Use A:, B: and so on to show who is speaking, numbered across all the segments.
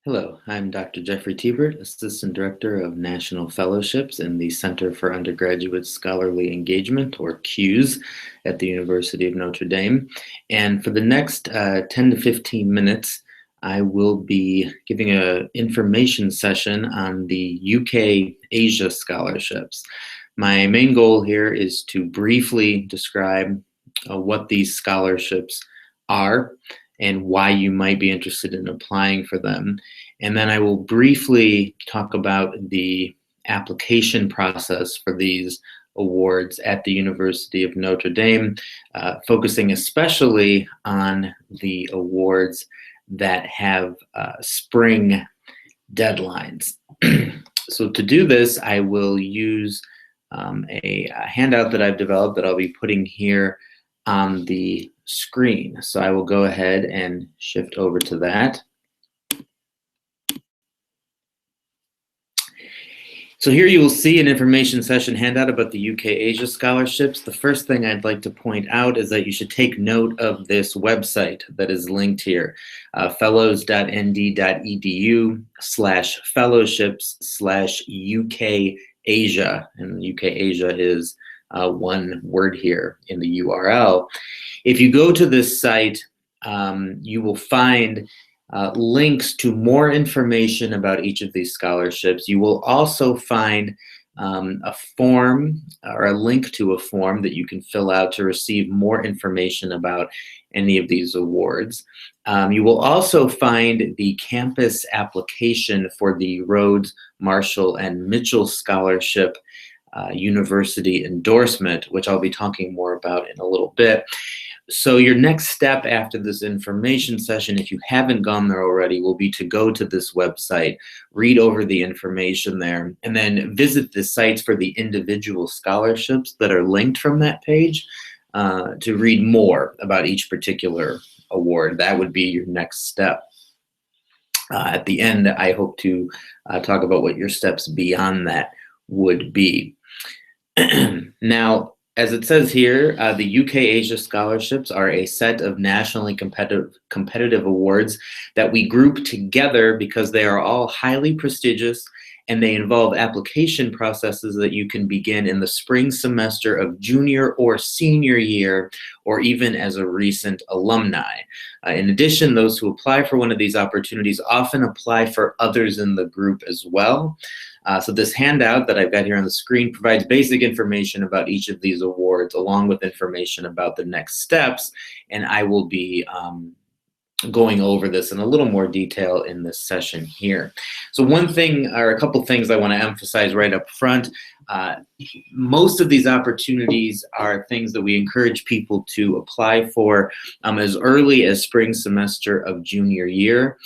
A: Hello, I'm Dr. Jeffrey Thibert, Assistant Director of National Fellowships in the Center for Undergraduate Scholarly Engagement, or CUSE, at the University of Notre Dame. And for the next 10 to 15 minutes, I will be giving an information session on the UK Asia scholarships. My main goal here is to briefly describe what these scholarships are and why you might be interested in applying for them. And then I will briefly talk about the application process for these awards at the University of Notre Dame, focusing especially on the awards that have spring deadlines. So to do this, I will use a handout that I've developed that I'll be putting here on the screen. So I will go ahead and shift over to that. So here you will see an information session handout about the UK Asia scholarships. The first thing I'd like to point out is that you should take note of this website that is linked here, fellows.nd.edu/fellowships/UK Asia, and UK Asia is one word here in the URL. If you go to this site, you will find links to more information about each of these scholarships. You will also find a form or a link to a form that you can fill out to receive more information about any of these awards. You will also find the campus application for the Rhodes, Marshall, and Mitchell Scholarship university endorsement, which I'll be talking more about in a little bit. So your next step after this information session, if you haven't gone there already, will be to go to this website, read over the information there, and then visit the sites for the individual scholarships that are linked from that page to read more about each particular award. That would be your next step. At the end, I hope to talk about what your steps beyond that would be. Now, as it says here, the UK Asia scholarships are a set of nationally competitive awards that we group together because they are all highly prestigious and they involve application processes that you can begin in the spring semester of junior or senior year, or even as a recent alumni. In addition, those who apply for one of these opportunities often apply for others in the group as well. So this handout that I've got here on the screen provides basic information about each of these awards, along with information about the next steps, and I will be going over this in a little more detail in this session here. So one thing, or a couple things I want to emphasize right up front, most of these opportunities are things that we encourage people to apply for as early as spring semester of junior year.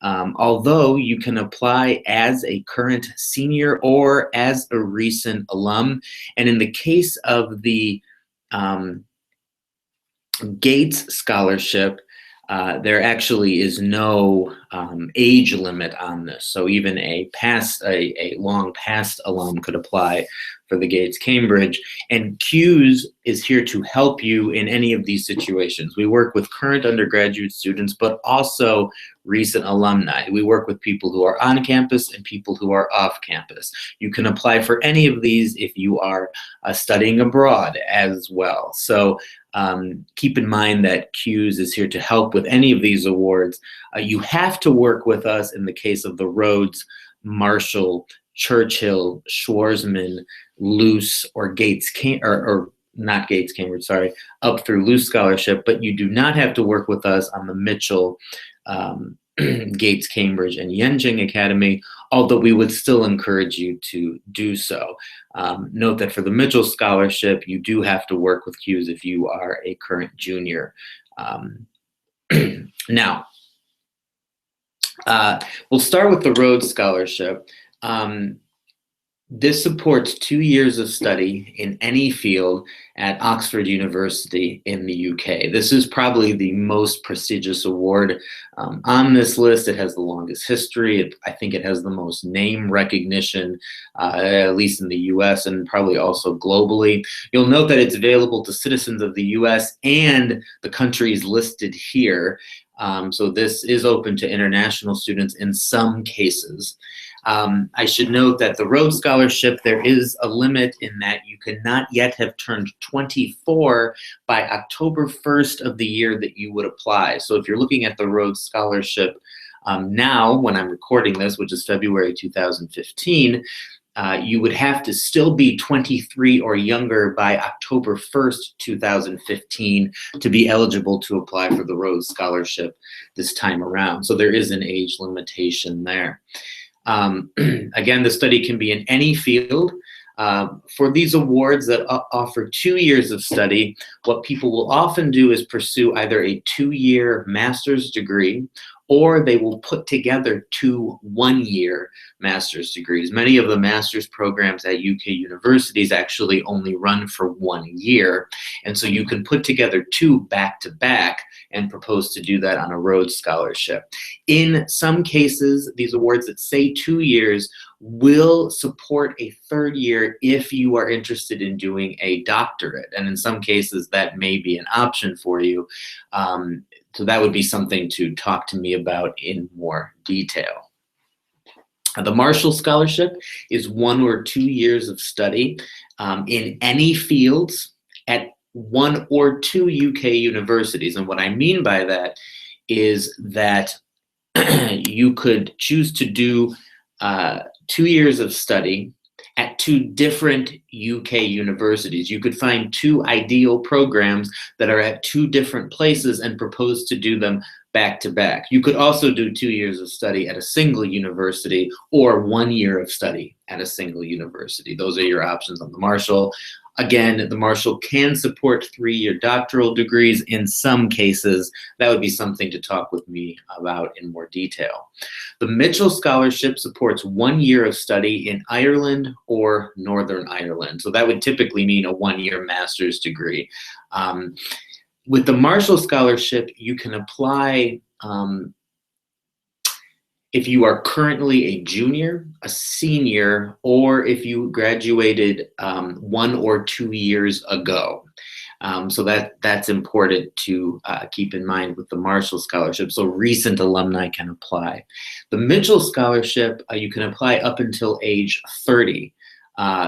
A: Although you can apply as a current senior or as a recent alum. And in the case of the Gates Scholarship, there actually is no age limit on this. So even a long past alum could apply for the Gates Cambridge. And CUSE is here to help you in any of these situations. We work with current undergraduate students, but also recent alumni. We work with people who are on campus and people who are off campus. You can apply for any of these if you are studying abroad as well. So keep in mind that CUSE is here to help with any of these awards. You have to work with us in the case of the Rhodes, Marshall, Churchill, Schwarzman, Luce, or Gates, or not Gates Cambridge, sorry, up through Luce Scholarship, but you do not have to work with us on the Mitchell, Gates Cambridge, and Yenjing Academy, although we would still encourage you to do so. Note that for the Mitchell Scholarship, you do have to work with CUSE if you are a current junior. Now, we'll start with the Rhodes Scholarship. This supports 2 years of study in any field at Oxford University in the UK. This is probably the most prestigious award on this list. It has the longest history. I think it has the most name recognition, at least in the US and probably also globally. You'll note that it's available to citizens of the US and the countries listed here. So this is open to international students in some cases. I should note that the Rhodes Scholarship, there is a limit in that you cannot yet have turned 24 by October 1st of the year that you would apply. So if you're looking at the Rhodes Scholarship now, when I'm recording this, which is February 2015, you would have to still be 23 or younger by October 1st, 2015 to be eligible to apply for the Rhodes Scholarship this time around. So there is an age limitation there. Again, the study can be in any field. For these awards that offer 2 years of study, what people will often do is pursue either a 2-year master's degree, or they will put together 2 one-year master's degrees. Many of the master's programs at UK universities actually only run for 1 year, and so you can put together 2 back-to-back and propose to do that on a Rhodes Scholarship. In some cases, these awards that say 2 years will support a 3rd year if you are interested in doing a doctorate, and in some cases that may be an option for you. So that would be something to talk to me about in more detail. The Marshall Scholarship is 1 or 2 years of study in any fields at 1 or 2 UK universities. And what I mean by that is that you could choose to do 2 years of study at 2 different UK universities. You could find 2 ideal programs that are at 2 different places and propose to do them back to back. You could also do 2 years of study at a single university or 1 year of study at a single university. Those are your options on the Marshall. Again, the Marshall can support 3-year doctoral degrees in some cases. That would be something to talk with me about in more detail. The Mitchell Scholarship supports 1 year of study in Ireland or Northern Ireland. So that would typically mean a 1-year master's degree. With the Marshall Scholarship, you can apply if you are currently a junior, a senior, or if you graduated 1 or 2 years ago. So that's important to keep in mind with the Marshall Scholarship. So recent alumni can apply. The Mitchell Scholarship, you can apply up until age 30.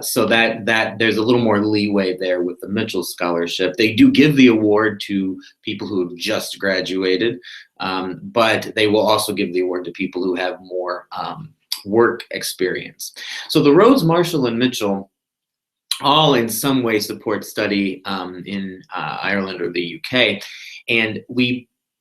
A: So that there's a little more leeway there with the Mitchell Scholarship. They do give the award to people who have just graduated, but they will also give the award to people who have more work experience. So the Rhodes, Marshall, and Mitchell all in some way support study in Ireland or the UK, and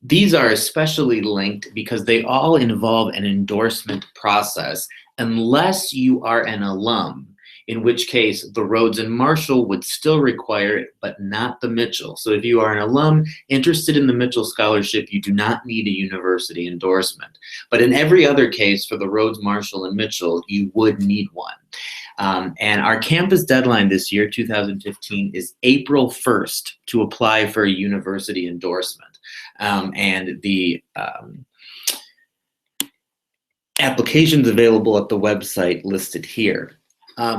A: these are especially linked because they all involve an endorsement process unless you are an alum, in which case the Rhodes and Marshall would still require it, but not the Mitchell. So if you are an alum interested in the Mitchell Scholarship, you do not need a university endorsement. But in every other case for the Rhodes, Marshall, and Mitchell, you would need one. And our campus deadline this year, 2015, is April 1st to apply for a university endorsement. And the applications available at the website listed here.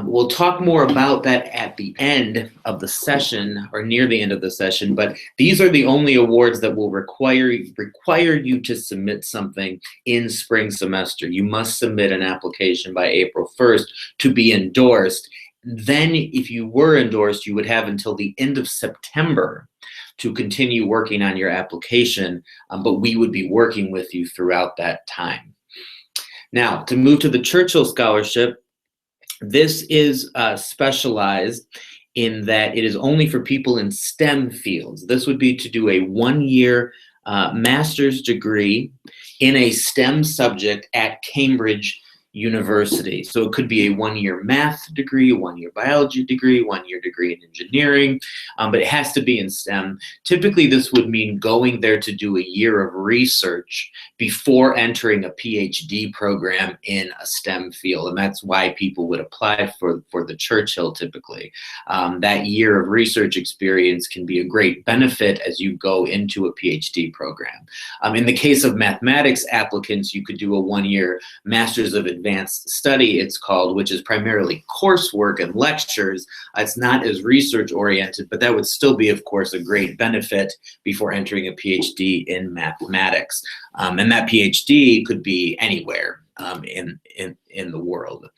A: We'll talk more about that at the end of the session or near the end of the session, but these are the only awards that will require you to submit something in spring semester. You must submit an application by April 1st to be endorsed. Then if you were endorsed, you would have until the end of September to continue working on your application, but we would be working with you throughout that time. Now, to move to the Churchill Scholarship, this is specialized in that it is only for people in STEM fields. This would be to do a 1-year master's degree in a STEM subject at Cambridge University. So it could be a 1-year math degree, a 1-year biology degree, 1-year degree in engineering, but it has to be in STEM. Typically, this would mean going there to do a year of research before entering a PhD program in a STEM field, and that's why people would apply for the Churchill typically. That year of research experience can be a great benefit as you go into a PhD program. In the case of mathematics applicants, you could do a 1-year Master's of advanced study, it's called, which is primarily coursework and lectures. It's not as research oriented, but that would still be, of course, a great benefit before entering a PhD in mathematics. And that PhD could be anywhere in the world.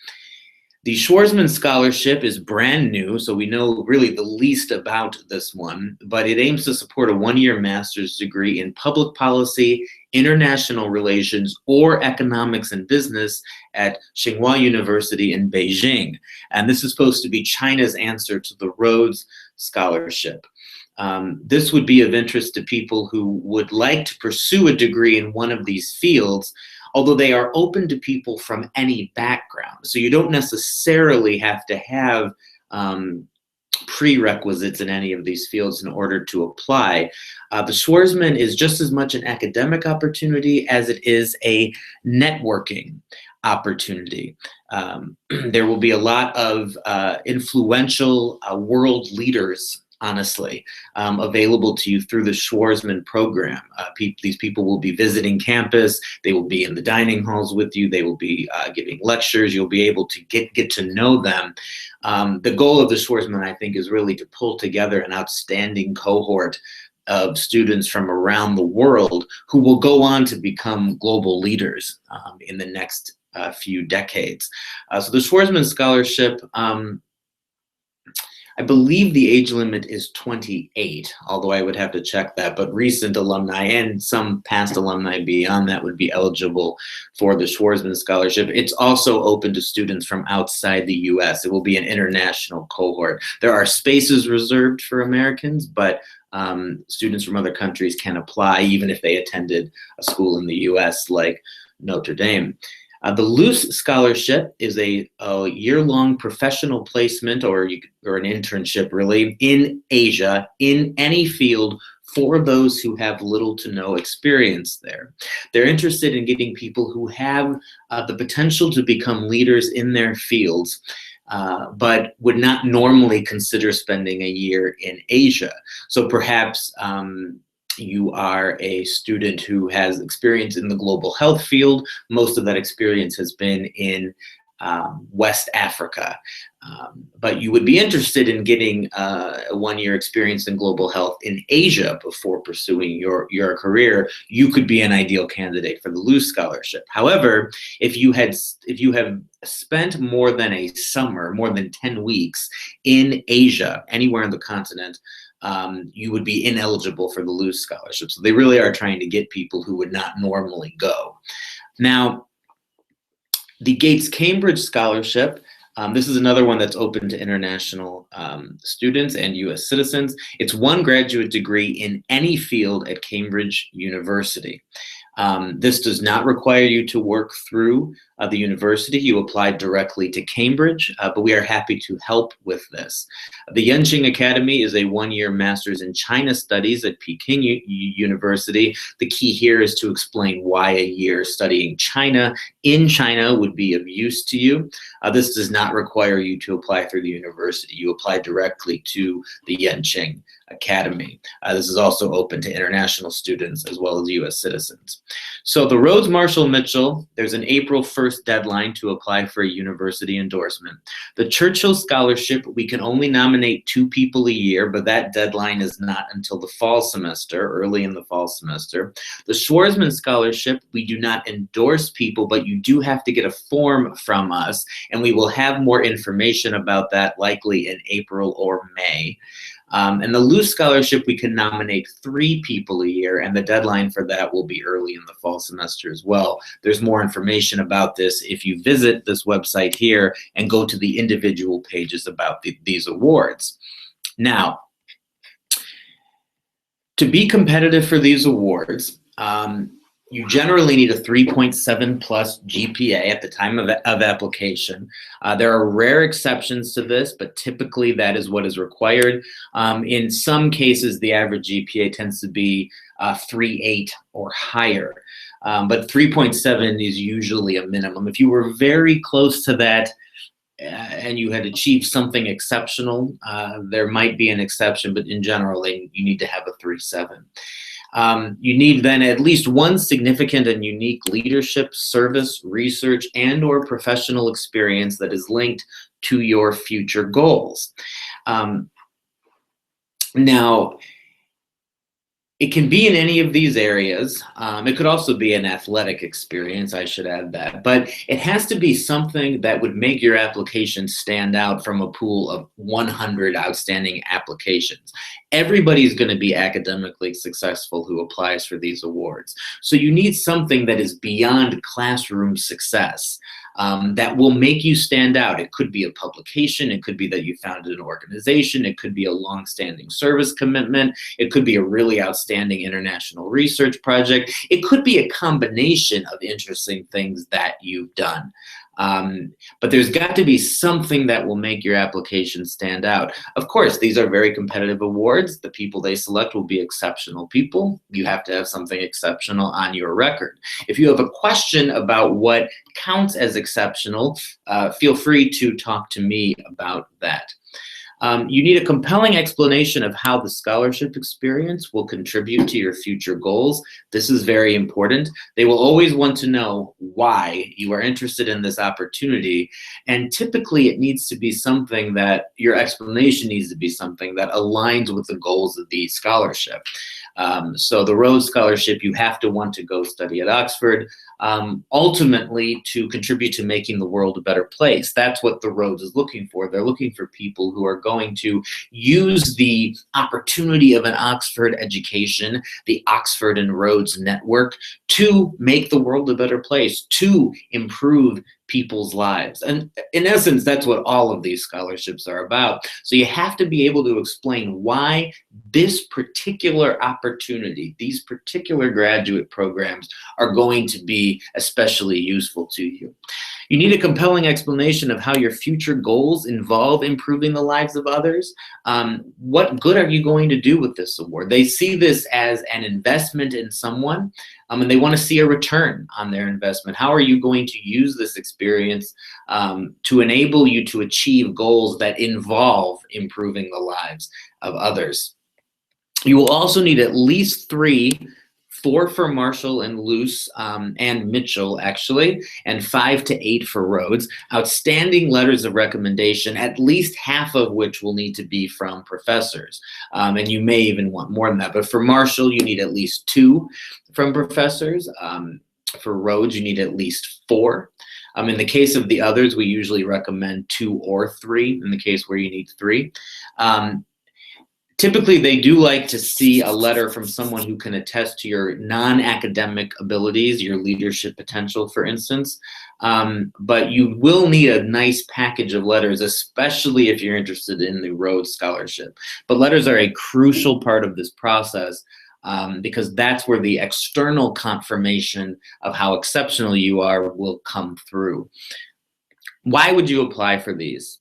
A: The Schwarzman Scholarship is brand new, so we know really the least about this one, but it aims to support a one-year master's degree in public policy, international relations, or economics and business at Tsinghua University in Beijing. And this is supposed to be China's answer to the Rhodes Scholarship. This would be of interest to people who would like to pursue a degree in one of these fields, although they are open to people from any background. So you don't necessarily have to have prerequisites in any of these fields in order to apply. The Schwarzman is just as much an academic opportunity as it is a networking opportunity. There will be a lot of influential world leaders, honestly, available to you through the Schwarzman program. These people will be visiting campus. They will be in the dining halls with you. They will be giving lectures. You'll be able to get to know them. The goal of the Schwarzman, I think, is really to pull together an outstanding cohort of students from around the world who will go on to become global leaders in the next few decades. So the Schwarzman Scholarship, I believe the age limit is 28, although I would have to check that, but recent alumni and some past alumni beyond that would be eligible for the Schwarzman Scholarship. It's also open to students from outside the US. It will be an international cohort. There are spaces reserved for Americans, but students from other countries can apply even if they attended a school in the US like Notre Dame. The CUSE Scholarship is a year-long professional placement or an internship, really, in Asia, in any field for those who have little to no experience there. They're interested in getting people who have the potential to become leaders in their fields, but would not normally consider spending a year in Asia. So perhaps you are a student who has experience in the global health field. Most of that experience has been in West Africa. But you would be interested in getting a one-year experience in global health in Asia before pursuing your career. You could be an ideal candidate for the CUSE Scholarship. However, if you have spent more than a summer, more than 10 weeks in Asia, anywhere on the continent, you would be ineligible for the CUSE Scholarship. So they really are trying to get people who would not normally go. Now, the Gates-Cambridge Scholarship, this is another one that's open to international students and US citizens. It's one graduate degree in any field at Cambridge University. This does not require you to work through the university. You apply directly to Cambridge, but we are happy to help with this. The Yenching Academy is a one-year master's in China studies at Peking University. The key here is to explain why a year studying China in China would be of use to you. This does not require you to apply through the university. You apply directly to the Yenching Academy. This is also open to international students as well as US citizens. So the Rhodes Marshall Mitchell, there's an April 1st deadline to apply for a university endorsement. The Churchill Scholarship, we can only nominate 2 people a year, but that deadline is not until the fall semester, early in the fall semester. The Schwarzman Scholarship, we do not endorse people, but you do have to get a form from us, and we will have more information about that likely in April or May. And the CUSE Scholarship, we can nominate 3 people a year, and the deadline for that will be early in the fall semester as well. There's more information about this if you visit this website here and go to the individual pages about these awards. Now, to be competitive for these awards, you generally need a 3.7 plus GPA at the time of application. There are rare exceptions to this, but typically that is what is required. In some cases, the average GPA tends to be 3.8 or higher, but 3.7 is usually a minimum. If you were very close to that, and you had achieved something exceptional, there might be an exception, but in general, you need to have a 3.7. You need then at least one significant and unique leadership, service, research, and/or professional experience that is linked to your future goals. Now, it can be in any of these areas. It could also be an athletic experience, I should add that. But it has to be something that would make your application stand out from a pool of 100 outstanding applications. Everybody's going to be academically successful who applies for these awards. So you need something that is beyond classroom success. That will make you stand out. It could be a publication. It could be that you founded an organization. It could be a long-standing service commitment. It could be a really outstanding international research project. It could be a combination of interesting things that you've done. But there's got to be something that will make your application stand out. Of course, these are very competitive awards. The people they select will be exceptional people. You have to have something exceptional on your record. If you have a question about what counts as exceptional, feel free to talk to me about that. You need a compelling explanation of how the scholarship experience will contribute to your future goals. This is very important. They will always want to know why you are interested in this opportunity. And typically it needs to be something that your explanation needs to be something that aligns with the goals of the scholarship. So the Rhodes Scholarship, you have to want to go study at Oxford, ultimately to contribute to making the world a better place. That's what the Rhodes is looking for. They're looking for people who are going to use the opportunity of an Oxford education, the Oxford and Rhodes network, to make the world a better place, to improve people's lives. And in essence, that's what all of these scholarships are about. So you have to be able to explain why this particular opportunity, these particular graduate programs are going to be especially useful to you. You need a compelling explanation of how your future goals involve improving the lives of others. What good are you going to do with this award? They see this as an investment in someone, and they want to see a return on their investment. How are you going to use this experience to enable you to achieve goals that involve improving the lives of others? You will also need at least 4 for Marshall and Luce and Mitchell, actually, and 5 to 8 for Rhodes. Outstanding letters of recommendation, at least half of which will need to be from professors. And you may even want more than that. But for Marshall, you need at least 2 from professors. For Rhodes, you need at least 4. In the case of the others, we usually recommend 2 or 3, in the case where you need 3. Typically, they do like to see a letter from someone who can attest to your non-academic abilities, your leadership potential, for instance. But you will need a nice package of letters, especially if you're interested in the Rhodes Scholarship. But letters are a crucial part of this process because that's where the external confirmation of how exceptional you are will come through. Why would you apply for these?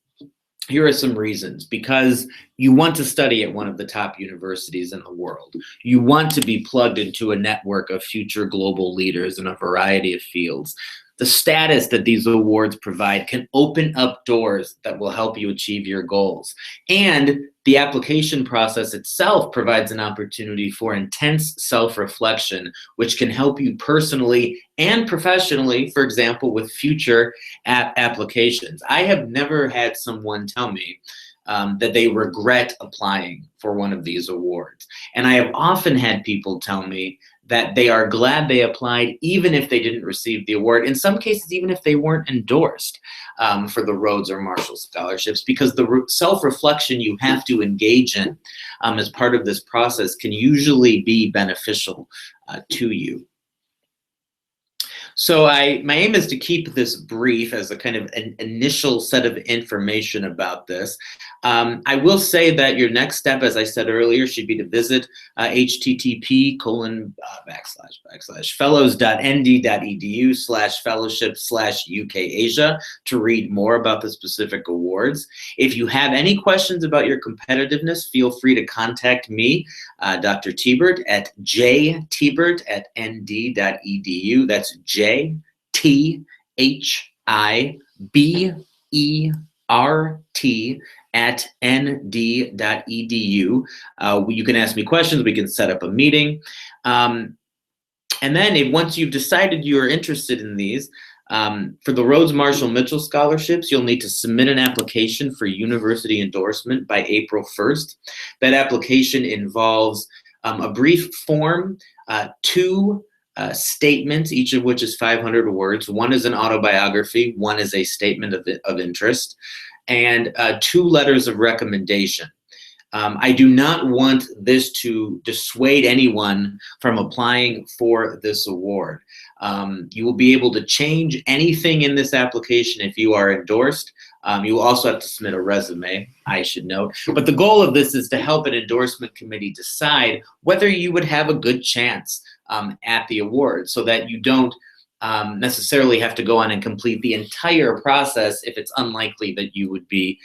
A: Here are some reasons. Because you want to study at one of the top universities in the world. You want to be plugged into a network of future global leaders in a variety of fields. The status that these awards provide can open up doors that will help you achieve your goals. And the application process itself provides an opportunity for intense self-reflection, which can help you personally and professionally, for example, with future applications. I have never had someone tell me that they regret applying for one of these awards. And I have often had people tell me that they are glad they applied even if they didn't receive the award. In some cases, even if they weren't endorsed for the Rhodes or Marshall scholarships, because the self-reflection you have to engage in as part of this process can usually be beneficial to you. So my aim is to keep this brief as a kind of an initial set of information about this. I will say that your next step, as I said earlier, should be to visit http://fellows.nd.edu/fellowship/UK-Asia to read more about the specific awards. If you have any questions about your competitiveness, feel free to contact me, Dr. Thibert, at jthibert@nd.edu. That's JTHIBERT nd.edu. You can ask me questions. We can set up a meeting. And then once you've decided you're interested in these, for the Rhodes Marshall Mitchell scholarships, you'll need to submit an application for university endorsement by April 1st. That application involves a brief form, 2 statements, each of which is 500 words. One is an autobiography, one is a statement of interest, and 2 letters of recommendation. I do not want this to dissuade anyone from applying for this award. You will be able to change anything in this application if you are endorsed. You will also have to submit a resume, I should note. But the goal of this is to help an endorsement committee decide whether you would have a good chance at the award, so that you don't necessarily have to go on and complete the entire process if it's unlikely that you would be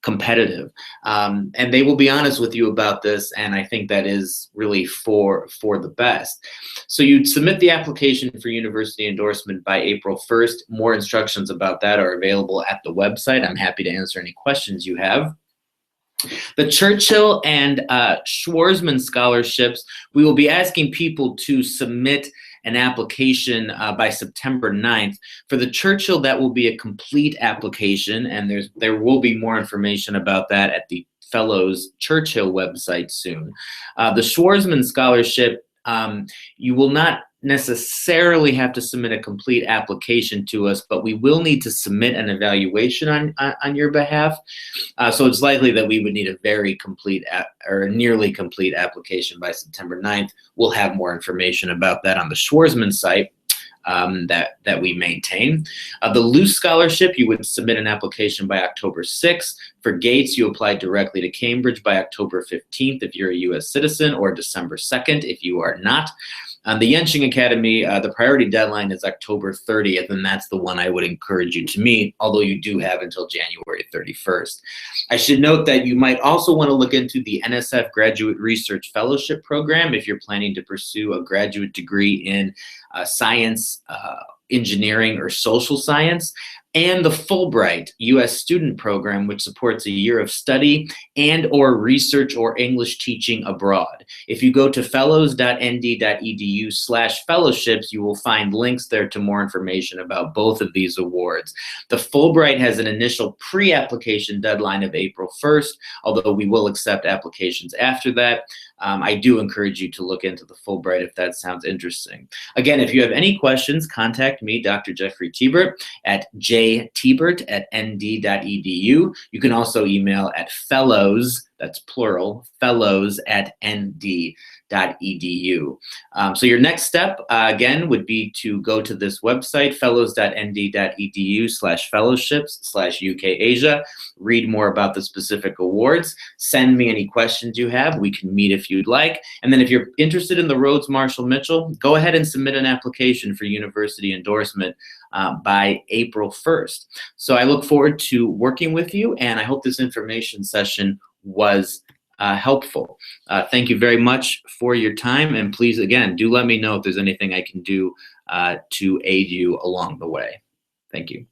A: competitive. And they will be honest with you about this, and I think that is really for the best. So you'd submit the application for university endorsement by April 1st. More instructions about that are available at the website. I'm happy to answer any questions you have. The Churchill and Schwarzman scholarships, we will be asking people to submit an application by September 9th. For the Churchill, that will be a complete application, and there will be more information about that at the Fellows Churchill website soon. The Schwarzman scholarship, you will not necessarily have to submit a complete application to us, but we will need to submit an evaluation on your behalf. So it's likely that we would need a very complete or nearly complete application by September 9th. We'll have more information about that on the Schwarzman site that we maintain. The Luce scholarship, you would submit an application by October 6th. For Gates, you apply directly to Cambridge by October 15th if you're a US citizen, or December 2nd if you are not. On the Yenching Academy, the priority deadline is October 30th, and that's the one I would encourage you to meet, although you do have until January 31st. I should note that you might also want to look into the NSF Graduate Research Fellowship Program if you're planning to pursue a graduate degree in science, engineering, or social science, and the Fulbright U.S. student program, which supports a year of study and or research or English teaching abroad. If you go to fellows.nd.edu/fellowships, you will find links there to more information about both of these awards. The Fulbright has an initial pre-application deadline of April 1st, although we will accept applications after that. I do encourage you to look into the Fulbright if that sounds interesting. Again, if you have any questions, contact me, Dr. Jeffrey Thibert, at jthibert@nd.edu. You can also email at fellows, that's plural, fellows@nd.edu. So your next step, again, would be to go to this website, fellows.nd.edu/fellowships/UK Asia, read more about the specific awards, send me any questions you have. We can meet if you'd like. And then if you're interested in the Rhodes Marshall Mitchell, go ahead and submit an application for university endorsement by April 1st. So I look forward to working with you, and I hope this information session was helpful. Thank you very much for your time, and please, again, do let me know if there's anything I can do to aid you along the way. Thank you.